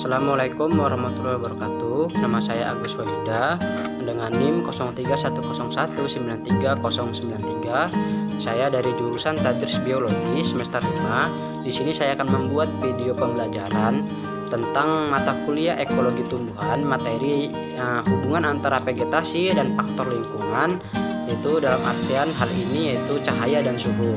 Assalamualaikum warahmatullahi wabarakatuh. Nama saya Agus Walida dengan NIM 0311019393. Saya dari jurusan Tadris Biologi semester 5. Di sini saya akan membuat video pembelajaran tentang mata kuliah ekologi tumbuhan, materi hubungan antara vegetasi dan faktor lingkungan, yaitu dalam artian hal ini yaitu cahaya dan suhu.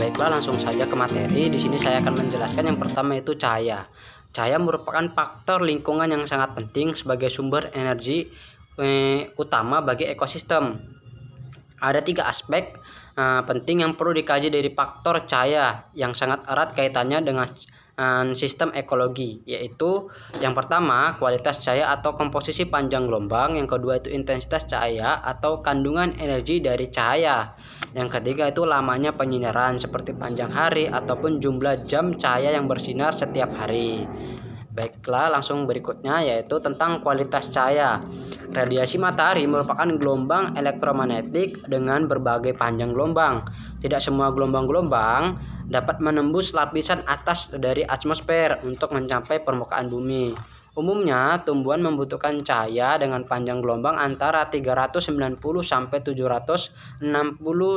Baiklah, langsung saja ke materi. Di sini saya akan menjelaskan yang pertama itu cahaya. Cahaya merupakan faktor lingkungan yang sangat penting sebagai sumber energi utama bagi ekosistem. Ada 3 aspek penting yang perlu dikaji dari faktor cahaya yang sangat erat kaitannya dengan sistem ekologi, yaitu yang pertama kualitas cahaya atau komposisi panjang gelombang, yang kedua itu intensitas cahaya atau kandungan energi dari cahaya, yang ketiga itu lamanya penyinaran seperti panjang hari ataupun jumlah jam cahaya yang bersinar setiap hari. Baiklah, langsung berikutnya yaitu tentang kualitas cahaya. Radiasi matahari merupakan gelombang elektromagnetik dengan berbagai panjang gelombang. Tidak semua gelombang-gelombang dapat menembus lapisan atas dari atmosfer untuk mencapai permukaan bumi. Umumnya, tumbuhan membutuhkan cahaya dengan panjang gelombang antara 390 sampai 760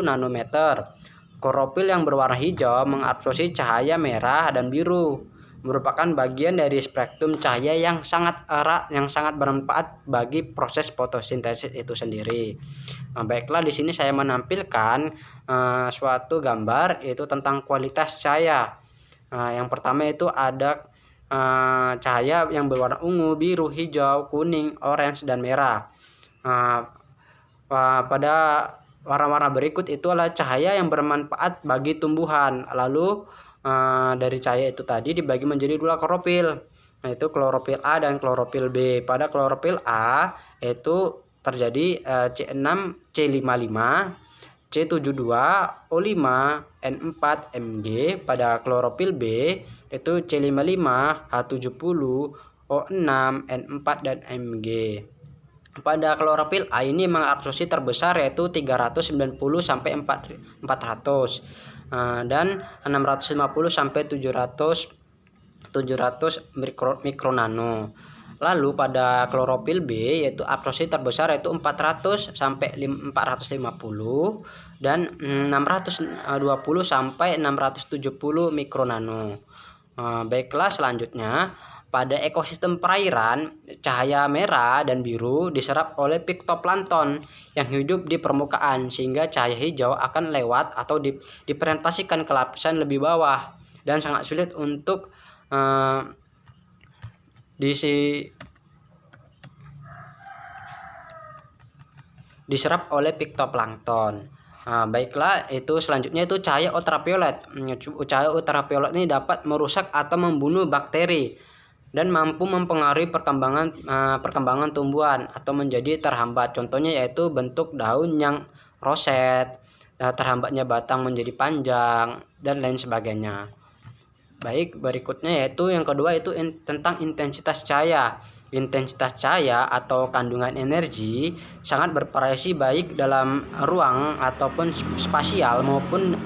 nanometer. Klorofil yang berwarna hijau mengabsorpsi cahaya merah dan biru, merupakan bagian dari spektrum cahaya yang sangat erat, yang sangat bermanfaat bagi proses fotosintesis itu sendiri. Baiklah, di sini saya menampilkan suatu gambar yaitu tentang kualitas cahaya. Yang pertama itu ada cahaya yang berwarna ungu, biru, hijau, kuning, orange, dan merah. Pada warna-warna berikut itu adalah cahaya yang bermanfaat bagi tumbuhan. Lalu dari cahaya itu tadi dibagi menjadi 2 klorofil, yaitu klorofil A dan klorofil B. Pada klorofil A itu terjadi C6, C55, C72, O5, N4, Mg. Pada klorofil B itu C55, H70, O6, N4, dan Mg. Pada klorofil A ini mengabsorpsi terbesar yaitu 390 sampai 400 dan 650 sampai 700 mikronano. Lalu pada klorofil B yaitu absorpsi terbesar yaitu 400 sampai 450 dan 620 sampai 670 mikronano. Baiklah, selanjutnya pada ekosistem perairan, cahaya merah dan biru diserap oleh piktoplankton yang hidup di permukaan, sehingga cahaya hijau akan lewat atau dipresentasikan ke lapisan lebih bawah dan sangat sulit untuk diserap oleh piktoplankton. Baiklah, itu selanjutnya itu cahaya ultraviolet. Cahaya ultraviolet ini dapat merusak atau membunuh bakteri dan mampu mempengaruhi perkembangan tumbuhan atau menjadi terhambat. Contohnya yaitu bentuk daun yang roset, terhambatnya batang menjadi panjang, dan lain sebagainya. Baik, berikutnya yaitu yang kedua itu tentang intensitas cahaya. Intensitas cahaya atau kandungan energi sangat bervariasi baik dalam ruang ataupun spasial maupun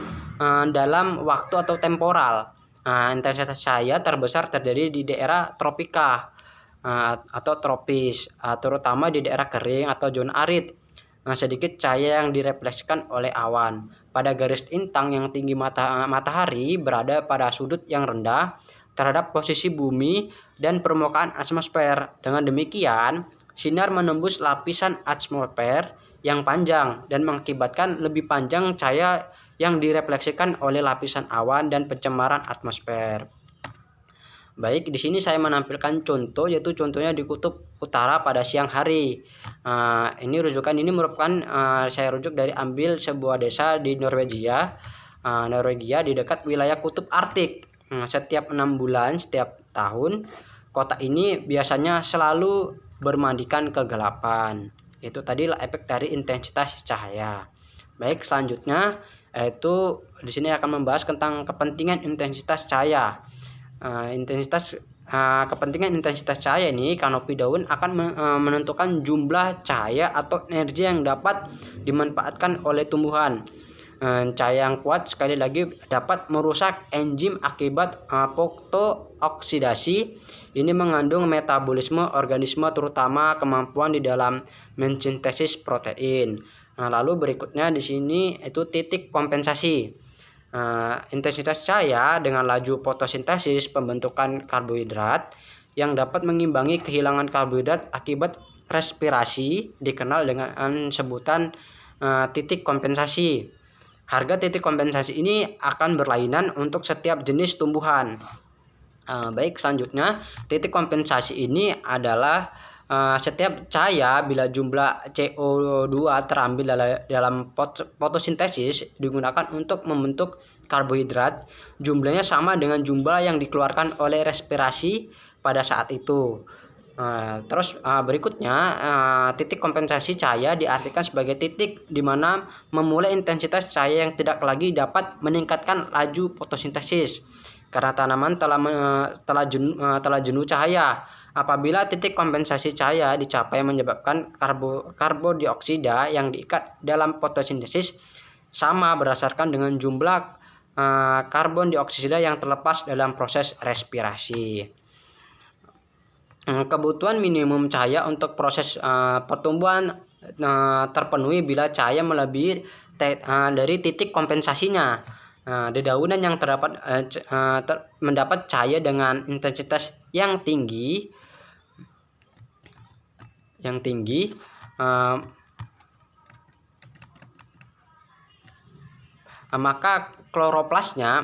dalam waktu atau temporal. Intensitas cahaya terbesar terjadi di daerah tropika atau tropis, terutama di daerah kering atau zona arid. Sedikit cahaya yang direfleksikan oleh awan. Pada garis lintang yang tinggi matahari berada pada sudut yang rendah terhadap posisi bumi dan permukaan atmosfer. Dengan demikian, sinar menembus lapisan atmosfer yang panjang dan mengakibatkan lebih panjang cahaya yang direfleksikan oleh lapisan awan dan pencemaran atmosfer. Baik, di sini saya menampilkan contoh, yaitu contohnya di kutub utara pada siang hari. Ini rujukan ini merupakan saya rujuk dari ambil sebuah desa di Norwegia, di dekat wilayah kutub Arktik. Setiap 6 bulan setiap tahun, kota ini biasanya selalu bermandikan kegelapan. Itu tadilah efek dari intensitas cahaya. Baik, selanjutnya yaitu di sini akan membahas tentang kepentingan intensitas cahaya. Kepentingan intensitas cahaya ini, kanopi daun akan menentukan jumlah cahaya atau energi yang dapat dimanfaatkan oleh tumbuhan. Cahaya yang kuat sekali lagi dapat merusak enzim akibat fotooksidasi. Ini mengandung metabolisme organisme, terutama kemampuan di dalam mensintesis protein. Nah, lalu berikutnya di sini itu titik kompensasi. Intensitas cahaya dengan laju fotosintesis pembentukan karbohidrat yang dapat mengimbangi kehilangan karbohidrat akibat respirasi dikenal dengan sebutan titik kompensasi. Harga titik kompensasi ini akan berlainan untuk setiap jenis tumbuhan. Baik, selanjutnya titik kompensasi ini adalah setiap cahaya bila jumlah CO2 terambil dalam fotosintesis digunakan untuk membentuk karbohidrat, jumlahnya sama dengan jumlah yang dikeluarkan oleh respirasi pada saat itu. Terus berikutnya titik kompensasi cahaya diartikan sebagai titik di mana memulai intensitas cahaya yang tidak lagi dapat meningkatkan laju fotosintesis karena tanaman telah jenuh cahaya. Apabila titik kompensasi cahaya dicapai menyebabkan karbodioksida yang diikat dalam fotosintesis sama berdasarkan dengan jumlah karbon dioksida yang terlepas dalam proses respirasi. Kebutuhan minimum cahaya untuk proses pertumbuhan terpenuhi bila cahaya melebihi dari titik kompensasinya. Dedaunan yang mendapat cahaya dengan intensitas yang tinggi, maka kloroplasnya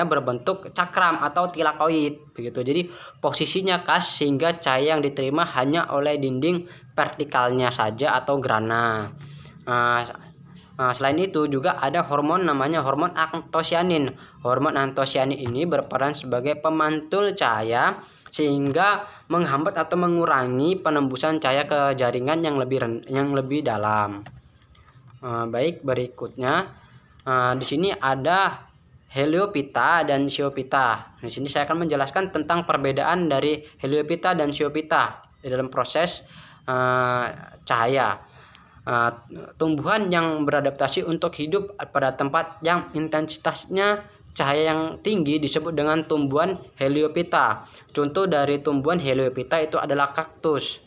berbentuk cakram atau tilakoid begitu. Jadi posisinya khas sehingga cahaya yang diterima hanya oleh dinding vertikalnya saja atau grana. Selain itu juga ada hormon namanya hormon antosianin. Hormon antosianin ini berperan sebagai pemantul cahaya sehingga menghambat atau mengurangi penembusan cahaya ke jaringan yang lebih dalam. Baik, berikutnya di sini ada heliopita dan sciopita. Di sini saya akan menjelaskan tentang perbedaan dari heliopita dan sciopita di dalam proses cahaya. Tumbuhan yang beradaptasi untuk hidup pada tempat yang intensitasnya cahaya yang tinggi disebut dengan tumbuhan heliopita. Contoh dari tumbuhan heliopita itu adalah kaktus.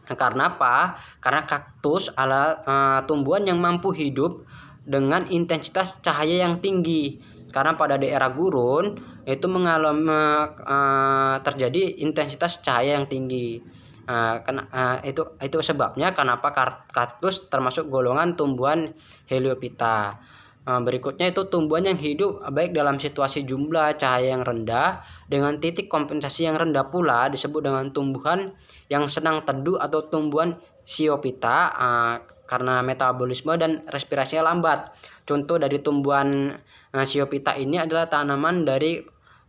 Karena apa? Karena kaktus adalah tumbuhan yang mampu hidup dengan intensitas cahaya yang tinggi. Karena pada daerah gurun itu mengalami terjadi intensitas cahaya yang tinggi. Itu sebabnya kenapa kaktus termasuk golongan tumbuhan heliopita. Berikutnya itu tumbuhan yang hidup baik dalam situasi jumlah cahaya yang rendah dengan titik kompensasi yang rendah pula disebut dengan tumbuhan yang senang teduh atau tumbuhan sciopita karena metabolisme dan respirasinya lambat. Contoh dari tumbuhan sciopita ini adalah tanaman dari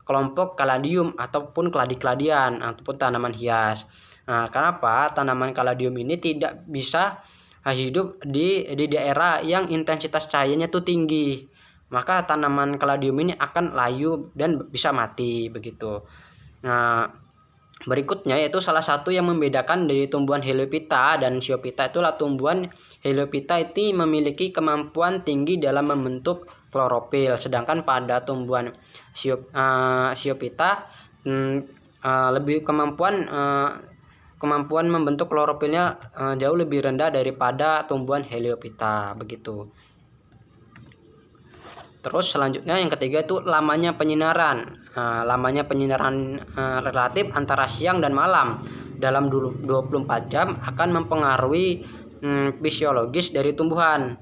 kelompok kaladium ataupun keladi-keladian ataupun tanaman hias. Kenapa tanaman kaladium ini tidak bisa hidup di daerah yang intensitas cahayanya itu tinggi? Maka tanaman kaladium ini akan layu dan bisa mati begitu. Berikutnya yaitu salah satu yang membedakan dari tumbuhan heliopita dan sciopita itulah tumbuhan heliopita itu memiliki kemampuan tinggi dalam membentuk klorofil, sedangkan pada tumbuhan sciopita lebih kemampuan membentuk klorofilnya jauh lebih rendah daripada tumbuhan heliopita begitu. Terus selanjutnya yang ketiga itu lamanya penyinaran. Lamanya penyinaran relatif antara siang dan malam dalam 24 jam akan mempengaruhi fisiologis dari tumbuhan.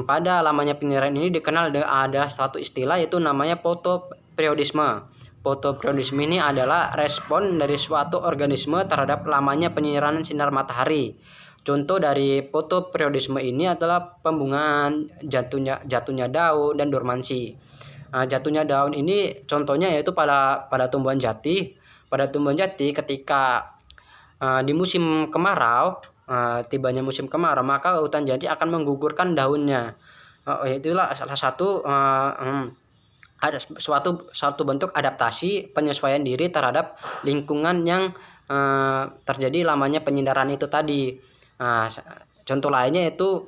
Pada lamanya penyinaran ini dikenal ada satu istilah yaitu namanya fotoperiodisme. Fotoperiodisme ini adalah respon dari suatu organisme terhadap lamanya penyinaran sinar matahari. Contoh dari fotoperiodisme ini adalah pembungaan, jatuhnya daun, dan dormansi. Jatuhnya daun ini contohnya yaitu pada tumbuhan jati. Pada tumbuhan jati ketika di musim kemarau, tibanya musim kemarau, maka hutan jati akan menggugurkan daunnya. Itulah salah satu ada suatu bentuk adaptasi penyesuaian diri terhadap lingkungan yang terjadi lamanya penyinaran itu tadi. Contoh lainnya itu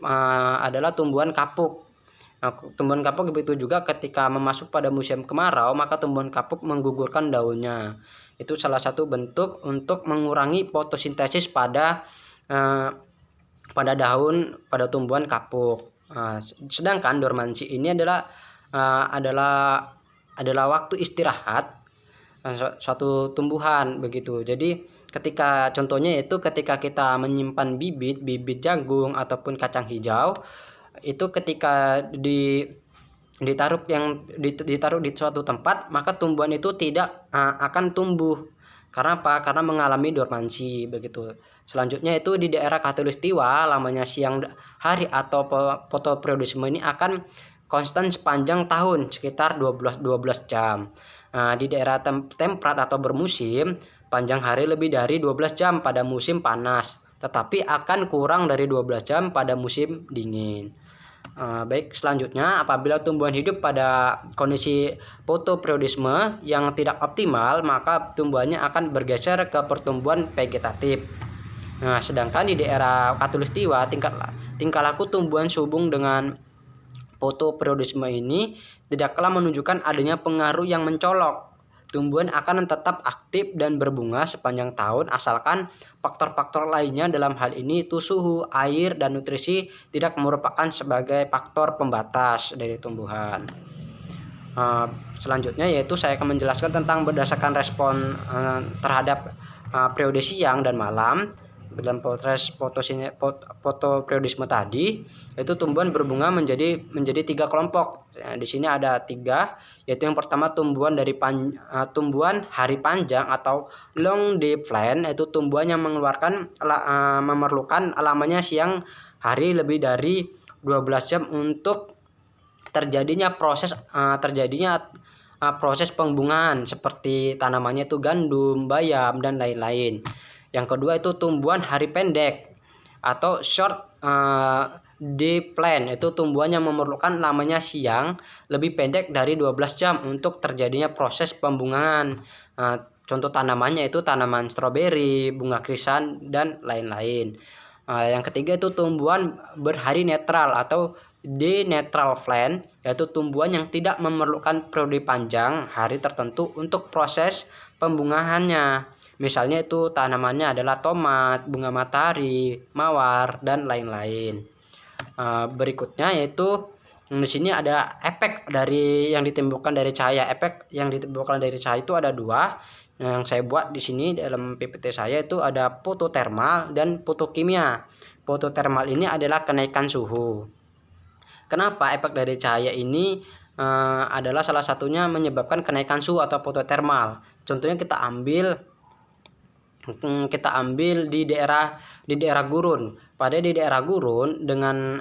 adalah tumbuhan kapuk. Nah, tumbuhan kapuk begitu juga ketika memasuki pada musim kemarau, maka tumbuhan kapuk menggugurkan daunnya. Itu salah satu bentuk untuk mengurangi fotosintesis pada pada tumbuhan kapuk. Sedangkan dormansi ini adalah waktu istirahat suatu tumbuhan begitu. Jadi contohnya itu ketika kita menyimpan bibit jagung ataupun kacang hijau, itu ketika ditaruh di suatu tempat, maka tumbuhan itu tidak akan tumbuh. Karena apa? Karena mengalami dormansi begitu. Selanjutnya itu di daerah khatulistiwa, lamanya siang hari atau fotoperiodisme ini akan konstan sepanjang tahun sekitar 12 jam. Di daerah temperat atau bermusim, panjang hari lebih dari 12 jam pada musim panas, tetapi akan kurang dari 12 jam pada musim dingin. Baik, selanjutnya apabila tumbuhan hidup pada kondisi fotoperiodisme yang tidak optimal, maka tumbuhannya akan bergeser ke pertumbuhan vegetatif. Sedangkan di daerah khatulistiwa, tingkah laku tumbuhan sehubung dengan fotoperiodisme ini tidaklah menunjukkan adanya pengaruh yang mencolok. Tumbuhan akan tetap aktif dan berbunga sepanjang tahun asalkan faktor-faktor lainnya, dalam hal ini itu suhu, air, dan nutrisi tidak merupakan sebagai faktor pembatas dari tumbuhan. Selanjutnya yaitu saya akan menjelaskan tentang berdasarkan respon terhadap periode siang dan malam. Dalam proses fotoperiodisme tadi, itu tumbuhan berbunga menjadi 3 kelompok. Di sini ada 3, yaitu yang pertama tumbuhan tumbuhan hari panjang atau long day plant, itu tumbuhan yang memerlukan lamanya siang hari lebih dari 12 jam untuk terjadinya proses pembungaan, seperti tanamannya itu gandum, bayam, dan lain-lain. Yang kedua itu tumbuhan hari pendek atau short day plant, itu tumbuhan yang memerlukan lamanya siang lebih pendek dari 12 jam untuk terjadinya proses pembungaan. Contoh tanamannya itu tanaman stroberi, bunga krisan, dan lain-lain. Yang ketiga itu tumbuhan berhari netral atau day neutral plant, yaitu tumbuhan yang tidak memerlukan periode panjang hari tertentu untuk proses pembungaannya. Misalnya itu tanamannya adalah tomat, bunga matahari, mawar, dan lain-lain. Berikutnya yaitu di sini ada efek yang ditimbulkan dari cahaya. Efek yang ditimbulkan dari cahaya itu ada 2. Yang saya buat di sini dalam PPT saya itu ada fototermal dan fotokimia. Fototermal ini adalah kenaikan suhu. Kenapa efek dari cahaya ini adalah salah satunya menyebabkan kenaikan suhu atau fototermal? Contohnya kita ambil di daerah gurun. Di daerah gurun dengan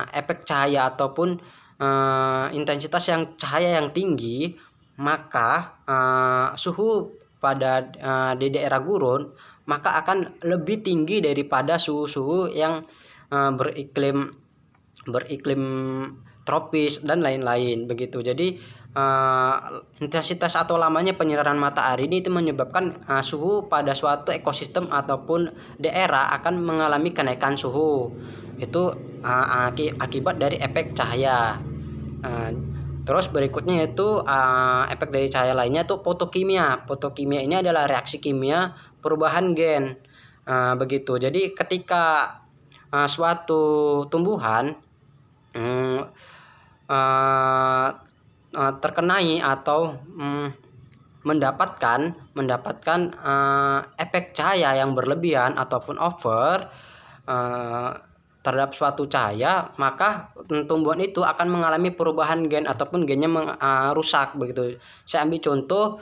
efek cahaya ataupun intensitas cahaya yang tinggi, maka suhu di daerah gurun maka akan lebih tinggi daripada suhu-suhu yang beriklim tropis dan lain-lain begitu. Jadi intensitas atau lamanya penyinaran matahari ini itu menyebabkan suhu pada suatu ekosistem ataupun daerah akan mengalami kenaikan suhu. Itu akibat dari efek cahaya. Terus berikutnya itu efek dari cahaya lainnya itu fotokimia. Fotokimia ini adalah reaksi kimia perubahan gen. Begitu. Jadi ketika suatu tumbuhan terkenai atau mendapatkan efek cahaya yang berlebihan ataupun over terhadap suatu cahaya, maka tumbuhan itu akan mengalami perubahan gen ataupun gennya rusak begitu. Saya ambil contoh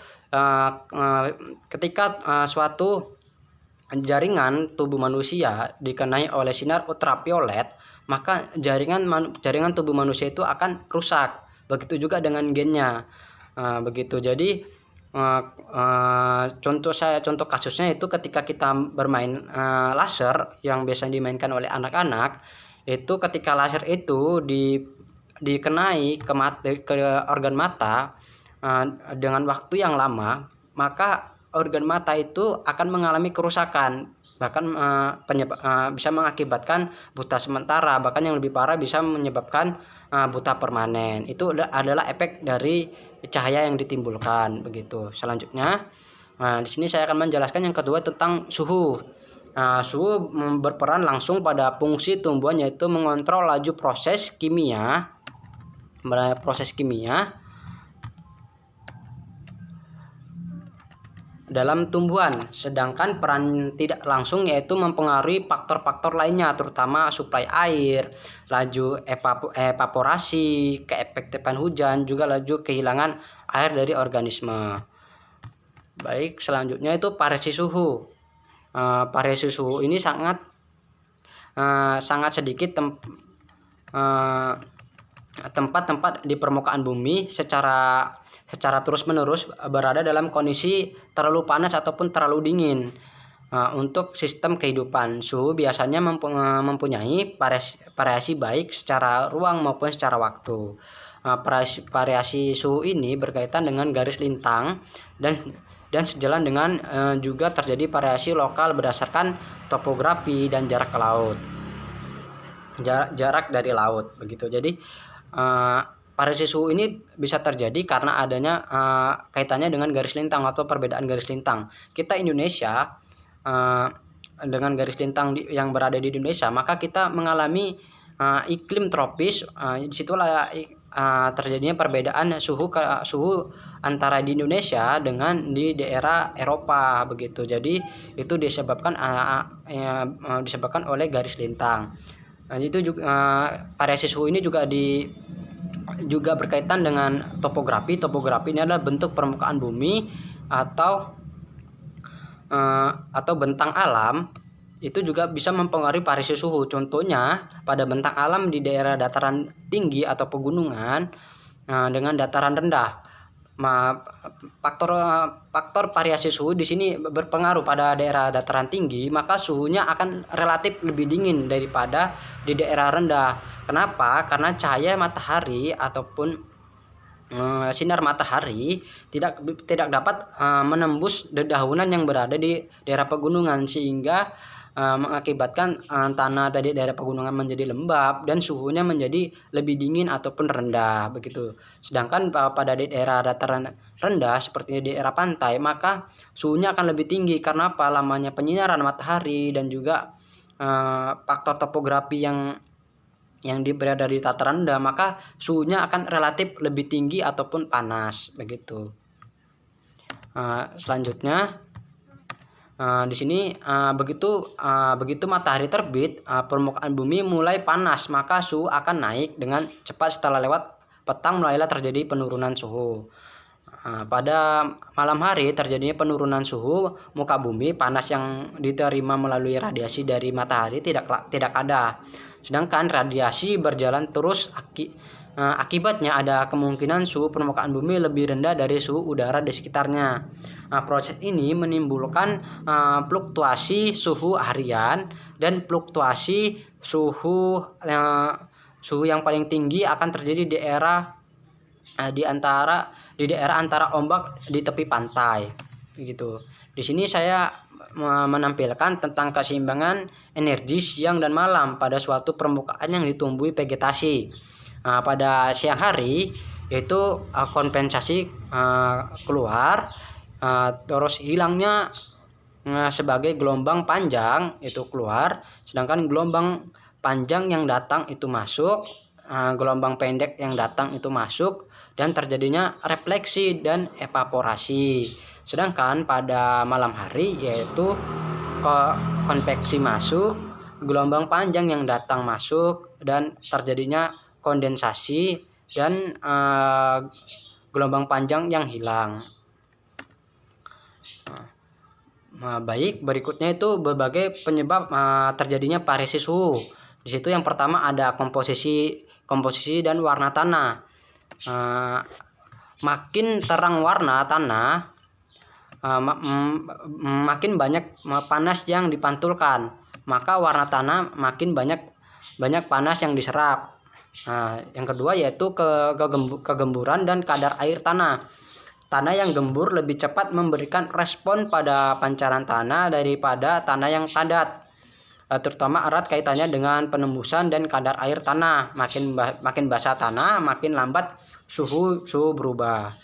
ketika suatu jaringan tubuh manusia dikenai oleh sinar ultraviolet, maka jaringan tubuh manusia itu akan rusak. Begitu juga dengan gennya. Begitu. Jadi contoh kasusnya itu ketika kita bermain laser yang biasa dimainkan oleh anak-anak, itu ketika laser itu dikenai ke organ mata dengan waktu yang lama, maka organ mata itu akan mengalami kerusakan. bahkan bisa mengakibatkan buta sementara, bahkan yang lebih parah bisa menyebabkan buta permanen. Itu adalah efek dari cahaya yang ditimbulkan begitu. Selanjutnya, di sini saya akan menjelaskan yang kedua tentang suhu. Suhu berperan langsung pada fungsi tumbuhan, yaitu mengontrol laju proses kimia dalam tumbuhan, sedangkan peran tidak langsung yaitu mempengaruhi faktor-faktor lainnya, terutama suplai air, laju evaporasi, keefektifan hujan, juga laju kehilangan air dari organisme. Baik, selanjutnya itu variasi suhu. Variasi suhu ini sangat sedikit tempat-tempat di permukaan bumi secara terus-menerus berada dalam kondisi terlalu panas ataupun terlalu dingin. Untuk sistem kehidupan, suhu biasanya mempunyai variasi baik secara ruang maupun secara waktu. Variasi suhu ini berkaitan dengan garis lintang dan sejalan dengan juga terjadi variasi lokal berdasarkan topografi dan jarak ke laut. Jarak dari laut begitu. Jadi variasi suhu ini bisa terjadi karena adanya kaitannya dengan garis lintang atau perbedaan garis lintang. Kita Indonesia dengan garis lintang yang berada di Indonesia, maka kita mengalami iklim tropis. Disitulah terjadinya perbedaan suhu antara di Indonesia dengan di daerah Eropa begitu. Jadi itu disebabkan oleh garis lintang. Itu juga variasi suhu ini juga berkaitan dengan topografi. Topografi ini adalah bentuk permukaan bumi atau bentang alam. Itu juga bisa mempengaruhi variasi suhu. Contohnya pada bentang alam di daerah dataran tinggi atau pegunungan dengan dataran rendah. Faktor variasi suhu di sini berpengaruh pada daerah dataran tinggi, maka suhunya akan relatif lebih dingin daripada di daerah rendah. Kenapa? Karena cahaya matahari ataupun sinar matahari tidak dapat menembus dedaunan yang berada di daerah pegunungan, sehingga mengakibatkan tanah dari daerah pegunungan menjadi lembab dan suhunya menjadi lebih dingin ataupun rendah begitu. Sedangkan pada daerah dataran rendah seperti di daerah pantai, maka suhunya akan lebih tinggi karena lamanya penyinaran matahari dan juga faktor topografi yang berada di dataran rendah, maka suhunya akan relatif lebih tinggi ataupun panas begitu. Selanjutnya di sini begitu matahari terbit, permukaan bumi mulai panas, maka suhu akan naik dengan cepat. Setelah lewat petang mulailah terjadi penurunan suhu. Pada malam hari terjadinya penurunan suhu muka bumi. Panas yang diterima melalui radiasi dari matahari tidak ada. Sedangkan radiasi berjalan terus, akibatnya ada kemungkinan suhu permukaan bumi lebih rendah dari suhu udara di sekitarnya. Proses ini menimbulkan fluktuasi suhu harian dan fluktuasi suhu yang paling tinggi akan terjadi di daerah antara ombak di tepi pantai gitu. Di sini saya menampilkan tentang keseimbangan energi siang dan malam pada suatu permukaan yang ditumbuhi vegetasi. Pada siang hari yaitu kompensasi keluar, terus hilangnya sebagai gelombang panjang itu keluar, sedangkan gelombang panjang yang datang itu masuk, gelombang pendek yang datang itu masuk, dan terjadinya refleksi dan evaporasi. Sedangkan pada malam hari yaitu konveksi masuk, gelombang panjang yang datang masuk, dan terjadinya kondensasi dan gelombang panjang yang hilang. Baik, berikutnya itu berbagai penyebab terjadinya variasi suhu. Di situ yang pertama ada komposisi dan warna tanah. Makin terang warna tanah, makin banyak panas yang dipantulkan, maka warna tanah makin banyak panas yang diserap. Yang kedua yaitu kegemburan dan kadar air tanah. Tanah yang gembur lebih cepat memberikan respon pada pancaran tanah daripada tanah yang padat, terutama erat kaitannya dengan penembusan dan kadar air tanah. Makin basah tanah, makin lambat suhu berubah.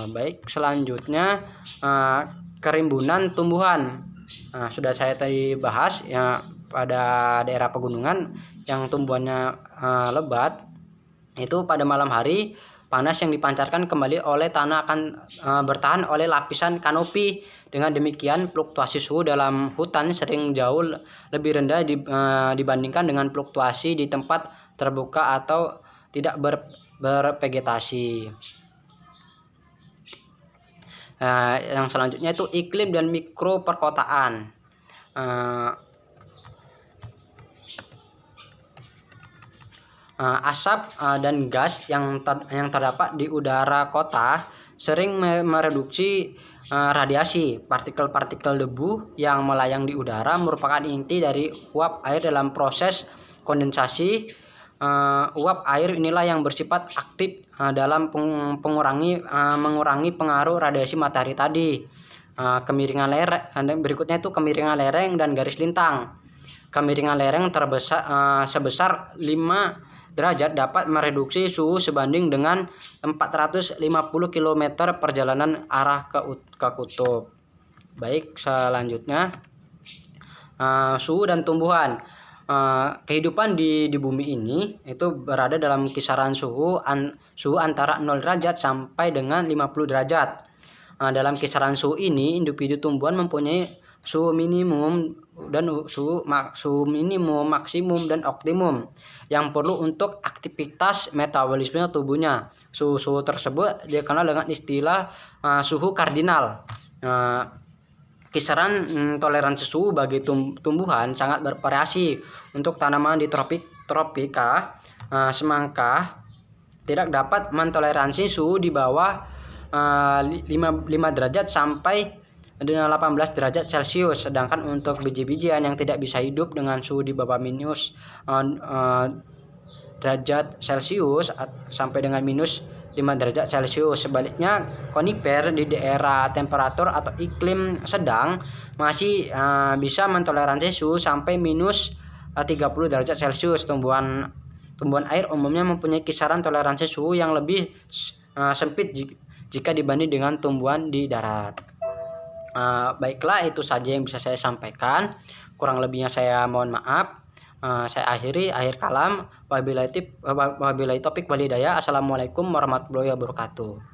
Baik, selanjutnya kerimbunan tumbuhan. Sudah saya tadi bahas ya, pada daerah pegunungan yang tumbuhannya lebat, itu pada malam hari panas yang dipancarkan kembali oleh tanah akan bertahan oleh lapisan kanopi. Dengan demikian fluktuasi suhu dalam hutan sering jauh lebih rendah dibandingkan dengan fluktuasi di tempat terbuka atau tidak bervegetasi. Yang selanjutnya itu iklim dan mikro perkotaan. Asap dan gas yang terdapat di udara kota sering mereduksi radiasi. Partikel-partikel debu yang melayang di udara merupakan inti dari uap air dalam proses kondensasi. Uap air inilah yang bersifat aktif dalam mengurangi pengaruh radiasi matahari tadi. Kemiringan lereng, berikutnya itu kemiringan lereng dan garis lintang. Kemiringan lereng sebesar 5 derajat dapat mereduksi suhu sebanding dengan 450 km perjalanan arah ke kutub. Baik, selanjutnya suhu dan tumbuhan. Kehidupan di bumi ini itu berada dalam kisaran suhu antara 0 derajat sampai dengan 50 derajat. Dalam kisaran suhu ini, individu tumbuhan mempunyai suhu minimum dan suhu minimum, maksimum, dan optimum yang perlu untuk aktivitas metabolisme tubuhnya. Suhu tersebut dikenal dengan istilah suhu kardinal. Kisaran toleransi suhu bagi tumbuhan sangat bervariasi. Untuk tanaman di tropika, semangka tidak dapat mentoleransi suhu di bawah 5 derajat sampai 18 derajat Celcius, sedangkan untuk biji-bijian yang tidak bisa hidup dengan suhu di bawah minus derajat Celcius sampai dengan minus 5 derajat Celcius. Sebaliknya, konifer di daerah temperatur atau iklim sedang masih bisa mentoleransi suhu sampai minus 30 derajat Celcius. Tumbuhan air umumnya mempunyai kisaran toleransi suhu yang lebih sempit jika dibanding dengan tumbuhan di darat. Baiklah, itu saja yang bisa saya sampaikan. Kurang lebihnya saya mohon maaf. Saya akhir kalam. Wabillahi taufiq wal hidayah. Assalamualaikum warahmatullahi wabarakatuh.